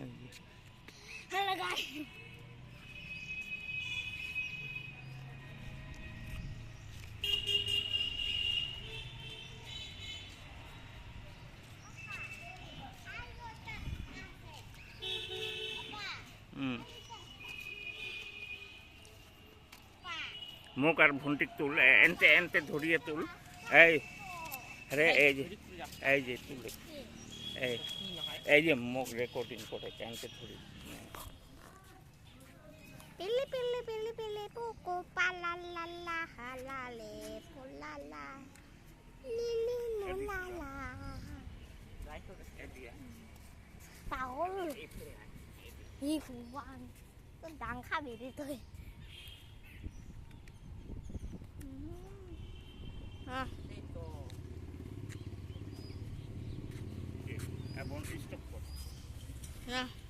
Hello guys. মুখ আর ভুন্টি তুল এনতে এনতে ধরিয়ে তুল এই আরে এই যে তুলে এই যে মুখ রেকর্ডিং করে এনতে ধরি Pili pili pili pili puku palalala halale pulala lili lulala. Paul. Đi phụ quan. Tôi đang khá bị đi tôi. এখন স্টপ কর Yeah.